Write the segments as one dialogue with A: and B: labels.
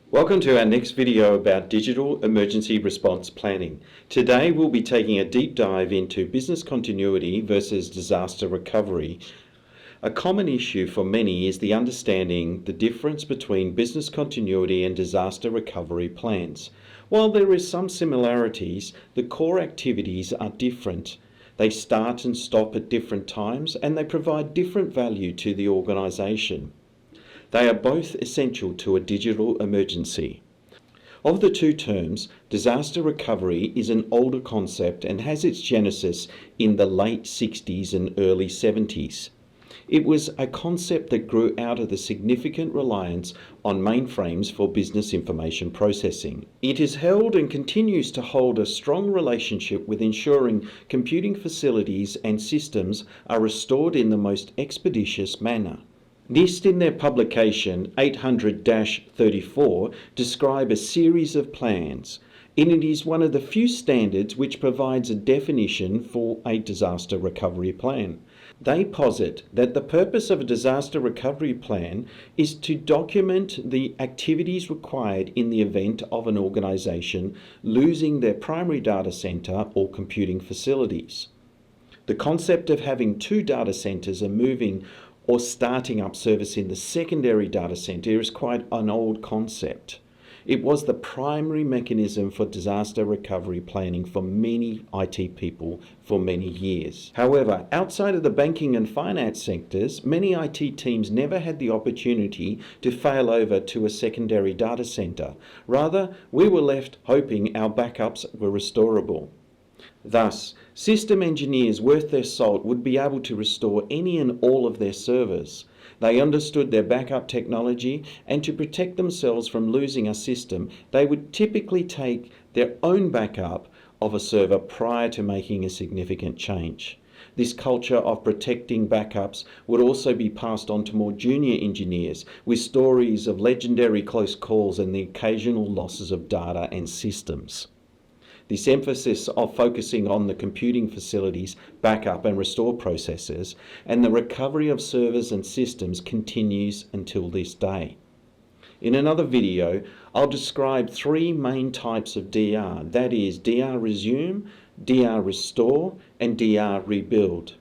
A: Welcome to our next video about digital emergency response planning. Today we'll be taking a deep dive into business continuity versus disaster recovery. A common issue for many is the understanding the difference between business continuity and disaster recovery plans. While there is some similarities, the core activities are different. They start and stop at different times and they provide different value to the organisation. They are both essential to a digital emergency. Of the two terms, disaster recovery is an older concept and has its genesis in the late 60s and early 70s. It was a concept that grew out of the significant reliance on mainframes for business information processing. It has held and continues to hold a strong relationship with ensuring computing facilities and systems are restored in the most expeditious manner. NIST in their publication 800-34 describe a series of plans, and it is one of the few standards which provides a definition for a disaster recovery plan. They posit that the purpose of a disaster recovery plan is to document the activities required in the event of an organisation losing their primary data centre or computing facilities. The concept of having two data centres are moving or starting up service in the secondary data center is quite an old concept. It was the primary mechanism for disaster recovery planning for many IT people for many years. However, outside of the banking and finance sectors, many IT teams never had the opportunity to fail over to a secondary data center. Rather, we were left hoping our backups were restorable. Thus, system engineers worth their salt would be able to restore any and all of their servers. They understood their backup technology, and to protect themselves from losing a system, they would typically take their own backup of a server prior to making a significant change. This culture of protecting backups would also be passed on to more junior engineers, with stories of legendary close calls and the occasional losses of data and systems. This emphasis of focusing on the computing facilities, backup and restore processes, and the recovery of servers and systems continues until this day. In another video, I'll describe three main types of DR, that is DR resume, DR restore, and DR rebuild.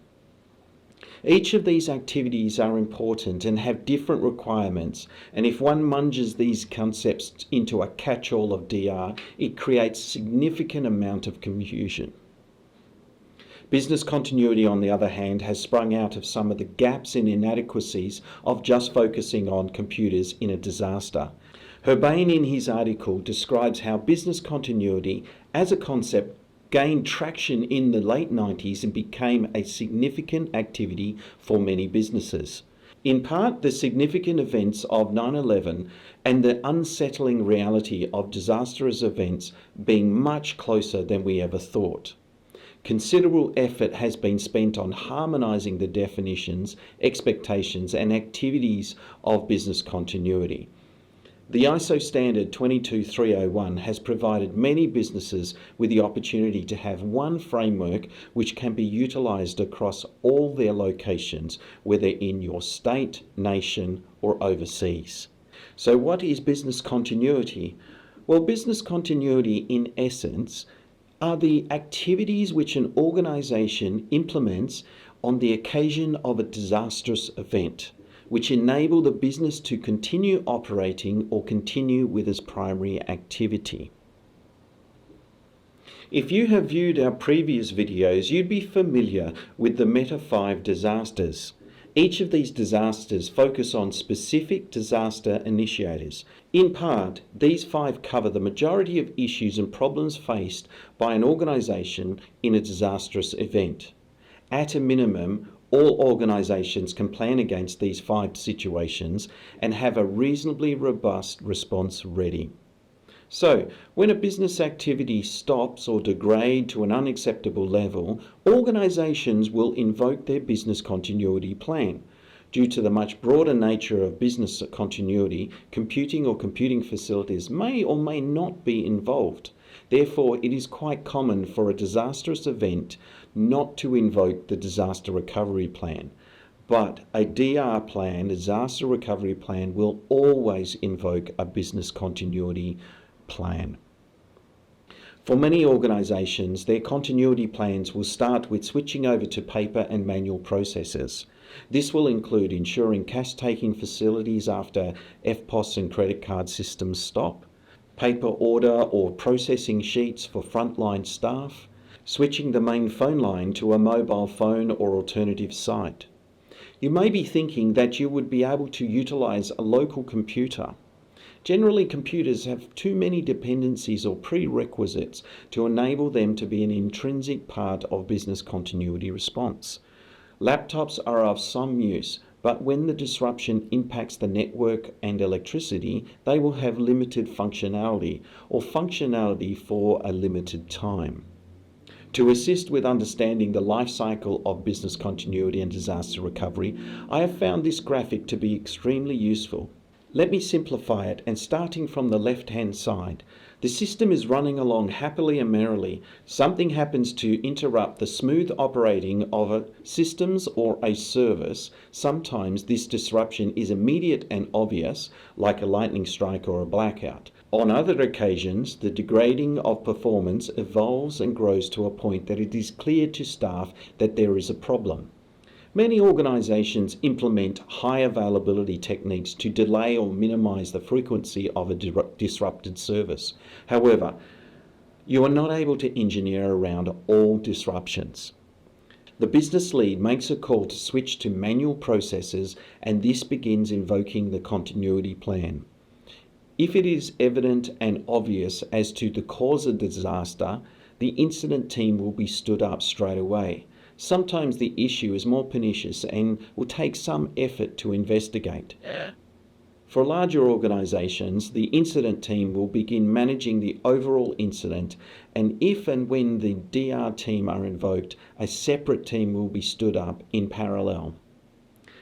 A: Each of these activities are important and have different requirements, and if one munges these concepts into a catch-all of DR, it creates a significant amount of confusion. Business continuity, on the other hand, has sprung out of some of the gaps and inadequacies of just focusing on computers in a disaster. Herbain, in his article, describes how business continuity as a concept gained traction in the late 90s and became a significant activity for many businesses. In part, the significant events of 9/11 and the unsettling reality of disastrous events being much closer than we ever thought. Considerable effort has been spent on harmonising the definitions, expectations and activities of business continuity. The ISO standard 22301 has provided many businesses with the opportunity to have one framework which can be utilised across all their locations, whether in your state, nation or overseas. So what is business continuity? Well, business continuity in essence are the activities which an organisation implements on the occasion of a disastrous event, which enable the business to continue operating or continue with its primary activity. If you have viewed our previous videos, you'd be familiar with the Meta 5 disasters. Each of these disasters focus on specific disaster initiators. In part, these 5 cover the majority of issues and problems faced by an organisation in a disastrous event. At a minimum, all organisations can plan against these 5 situations and have a reasonably robust response ready. So, when a business activity stops or degrades to an unacceptable level, organisations will invoke their business continuity plan. Due to the much broader nature of business continuity, computing or computing facilities may or may not be involved. Therefore, it is quite common for a disastrous event not to invoke the disaster recovery plan. But a DR plan, disaster recovery plan, will always invoke a business continuity plan. For many organisations, their continuity plans will start with switching over to paper and manual processes. This will include ensuring cash-taking facilities after EFTPOS and credit card systems stop, paper order or processing sheets for frontline staff, switching the main phone line to a mobile phone or alternative site. You may be thinking that you would be able to utilise a local computer. Generally, computers have too many dependencies or prerequisites to enable them to be an intrinsic part of business continuity response. Laptops are of some use, but when the disruption impacts the network and electricity, they will have limited functionality or functionality for a limited time. To assist with understanding the life cycle of business continuity and disaster recovery, I have found this graphic to be extremely useful. Let me simplify it, and starting from the left-hand side, the system is running along happily and merrily. Something happens to interrupt the smooth operating of a systems or a service. Sometimes this disruption is immediate and obvious, like a lightning strike or a blackout. On other occasions, the degrading of performance evolves and grows to a point that it is clear to staff that there is a problem. Many organisations implement high availability techniques to delay or minimise the frequency of a disrupted service. However, you are not able to engineer around all disruptions. The business lead makes a call to switch to manual processes, and this begins invoking the continuity plan. If it is evident and obvious as to the cause of the disaster, the incident team will be stood up straight away. Sometimes the issue is more pernicious and will take some effort to investigate. For larger organisations, the incident team will begin managing the overall incident, and if and when the DR team are invoked, a separate team will be stood up in parallel.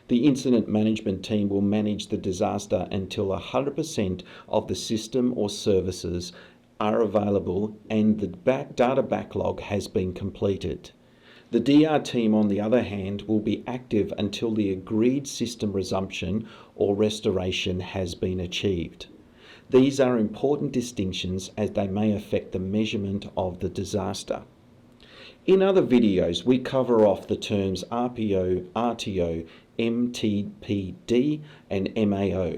A: The incident management team will manage the disaster until 100% of the system or services are available and the data backlog has been completed. The DR team, on the other hand, will be active until the agreed system resumption or restoration has been achieved. These are important distinctions as they may affect the measurement of the disaster. In other videos, we cover off the terms RPO, RTO, MTPD, and MAO.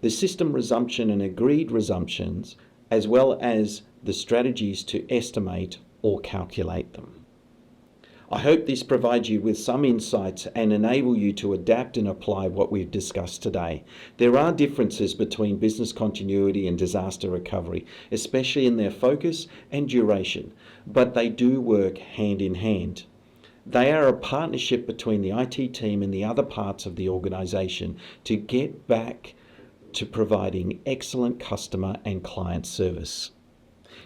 A: The system resumption and agreed resumptions, as well as the strategies to estimate or calculate them. I hope this provides you with some insights and enable you to adapt and apply what we've discussed today. There are differences between business continuity and disaster recovery, especially in their focus and duration, but they do work hand in hand. They are a partnership between the IT team and the other parts of the organisation to get back to providing excellent customer and client service.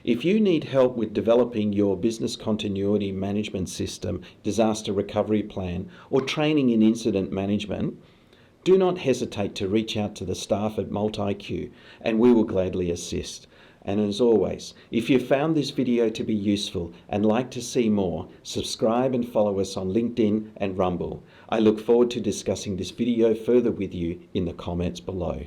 A: If you need help with developing your business continuity management system, disaster recovery plan, or training in incident management, do not hesitate to reach out to the staff at MultiQ and we will gladly assist. And as always, if you found this video to be useful and like to see more, subscribe and follow us on LinkedIn and Rumble. I look forward to discussing this video further with you in the comments below.